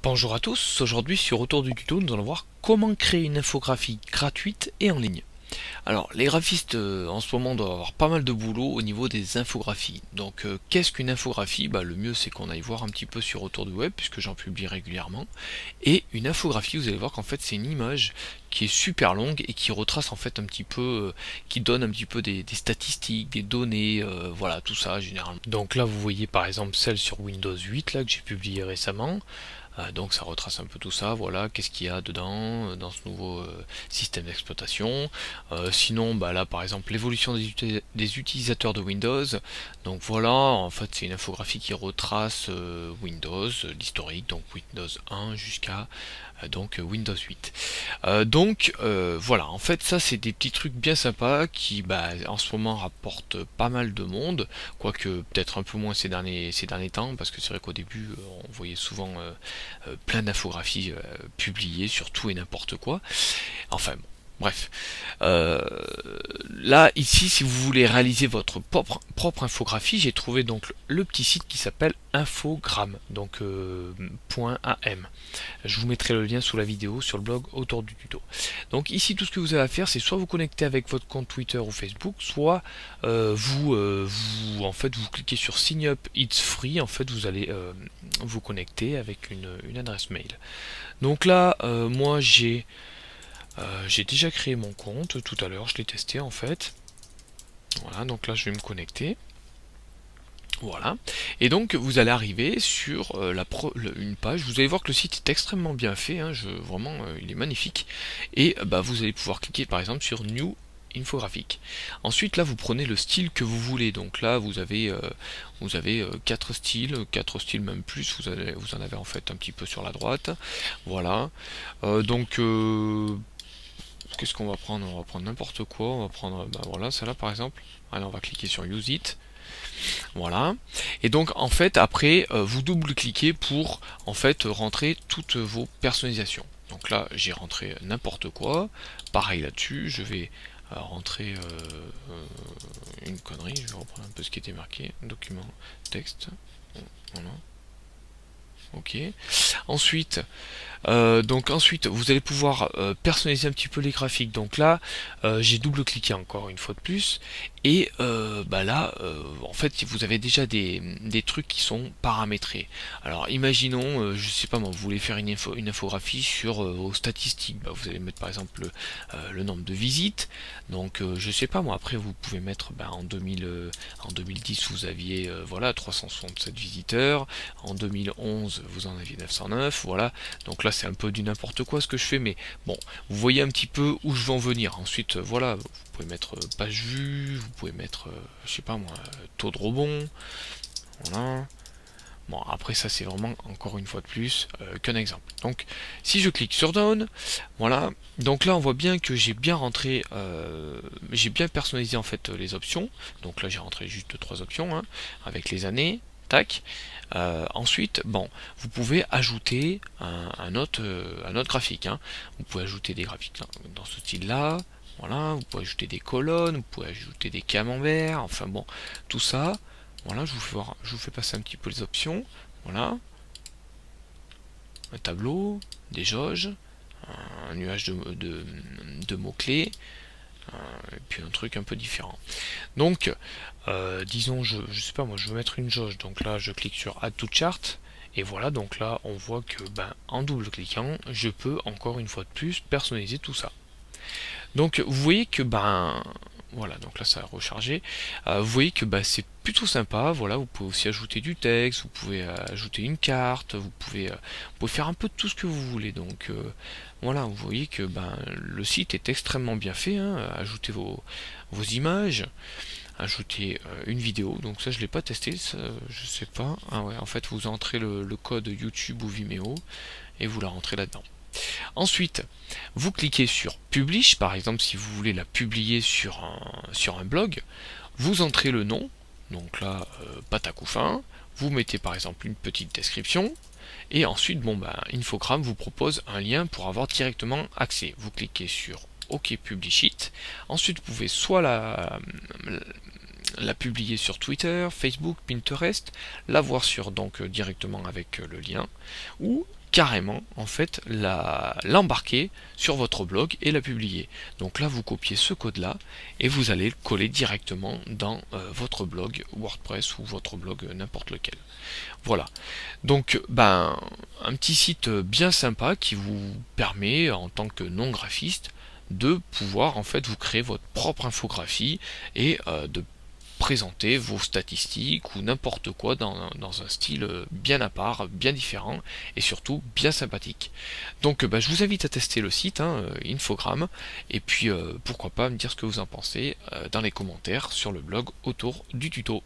Bonjour à tous, aujourd'hui sur Retour du tuto, nous allons voir comment créer une infographie gratuite et en ligne. Alors les graphistes en ce moment doivent avoir pas mal de boulot au niveau des infographies. Donc qu'est-ce qu'une infographie? Le mieux c'est qu'on aille voir un petit peu sur Retour du web puisque j'en publie régulièrement. Et une infographie, vous allez voir qu'en fait c'est une image qui est super longue et qui retrace en fait un petit peu, qui donne un petit peu des statistiques, des données, voilà tout ça généralement. Donc là vous voyez par exemple celle sur Windows 8 là que j'ai publié récemment. Donc ça retrace un peu tout ça, voilà, qu'est-ce qu'il y a dedans, dans ce nouveau système d'exploitation. Sinon, là par exemple, l'évolution des utilisateurs de Windows. Donc voilà, en fait c'est une infographie qui retrace Windows, l'historique, donc Windows 1 jusqu'à donc Windows 8. Voilà, en fait ça c'est des petits trucs bien sympas qui en ce moment rapportent pas mal de monde, quoique peut-être un peu moins ces derniers temps, parce que c'est vrai qu'au début on voyait souvent plein d'infographies publiées sur tout et n'importe quoi. Enfin bon. Bref, là ici si vous voulez réaliser votre propre infographie, j'ai trouvé donc le petit site qui s'appelle Infogrames, donc .am. Je vous mettrai le lien sous la vidéo sur le blog autour du tuto. Donc ici tout ce que vous avez à faire c'est soit vous connecter avec votre compte Twitter ou Facebook, soit vous cliquez sur Sign Up It's Free, en fait vous allez vous connecter avec une adresse mail. Donc là moi j'ai déjà créé mon compte tout à l'heure, je l'ai testé en fait. Voilà, donc là je vais me connecter. Voilà, et donc vous allez arriver sur une page. Vous allez voir que le site est extrêmement bien fait, hein, vraiment il est magnifique. Et vous allez pouvoir cliquer par exemple sur New Infographique. Ensuite là vous prenez le style que vous voulez. Donc là vous avez quatre styles même plus. Vous en avez en fait un petit peu sur la droite. Voilà. Qu'est-ce qu'on va prendre? On va prendre n'importe quoi. On va prendre voilà, celle-là par exemple. Allez, on va cliquer sur Use It. Voilà. Et donc en fait après vous double-cliquez pour en fait rentrer toutes vos personnalisations. Donc là j'ai rentré n'importe quoi. Pareil là-dessus, je vais rentrer une connerie. Je vais reprendre un peu ce qui était marqué. Document, texte. Voilà. Ok. Ensuite, vous allez pouvoir personnaliser un petit peu les graphiques. Donc là, j'ai double-cliqué encore une fois de plus, et en fait, vous avez déjà des trucs qui sont paramétrés. Alors, imaginons, je sais pas moi, vous voulez faire une infographie sur vos statistiques. Vous allez mettre par exemple le nombre de visites. Donc, je sais pas moi. Après, vous pouvez mettre en 2010, vous aviez voilà 367 visiteurs. En 2011, vous en aviez 909. Voilà. Donc là c'est un peu du n'importe quoi ce que je fais, mais bon, vous voyez un petit peu où je veux en venir. Ensuite voilà, vous pouvez mettre page vue, vous pouvez mettre je sais pas moi, taux de rebond. Voilà. Bon, après ça c'est vraiment encore une fois de plus qu'un exemple. Donc si je clique sur Down, voilà, donc là on voit bien que j'ai bien rentré, j'ai bien personnalisé en fait les options. Donc là j'ai rentré juste 3 options, hein, avec les années, tac. Ensuite, vous pouvez ajouter un autre graphique, hein. Vous pouvez ajouter des graphiques dans ce style-là, voilà. Vous pouvez ajouter des colonnes, vous pouvez ajouter des camemberts, enfin bon, tout ça. Voilà, je vous fais passer un petit peu les options. Voilà, un tableau, des jauges, un nuage de mots-clés, et puis un truc un peu différent. Donc, disons, je sais pas moi, je veux mettre une jauge, donc là je clique sur Add to Chart, et voilà, donc là on voit que en double-cliquant, je peux encore une fois de plus personnaliser tout ça. Donc vous voyez que voilà, donc là ça a rechargé. Vous voyez que c'est plutôt sympa. Voilà, vous pouvez aussi ajouter du texte, vous pouvez ajouter une carte, vous pouvez faire un peu de tout ce que vous voulez. Donc voilà, vous voyez que le site est extrêmement bien fait, hein. Ajoutez vos images, ajouter une vidéo. Donc ça je l'ai pas testé, ça, je sais pas. Ah ouais, en fait vous entrez le code YouTube ou Vimeo et vous la rentrez là-dedans. Ensuite, vous cliquez sur Publish, par exemple si vous voulez la publier sur un blog, vous entrez le nom, donc là, Patacoufin, vous mettez par exemple une petite description, et ensuite, Infogrames vous propose un lien pour avoir directement accès. Vous cliquez sur OK Publish It, ensuite vous pouvez soit la publier sur Twitter, Facebook, Pinterest, la voir directement avec le lien, ou carrément en fait l'embarquer sur votre blog et la publier. Donc là vous copiez ce code là et vous allez le coller directement dans votre blog WordPress ou votre blog n'importe lequel. Voilà, donc ben un petit site bien sympa qui vous permet en tant que non graphiste de pouvoir en fait vous créer votre propre infographie et de présenter vos statistiques ou n'importe quoi dans un style bien à part, bien différent et surtout bien sympathique. Donc bah, je vous invite à tester le site Infogrames et puis pourquoi pas me dire ce que vous en pensez dans les commentaires sur le blog autour du tuto.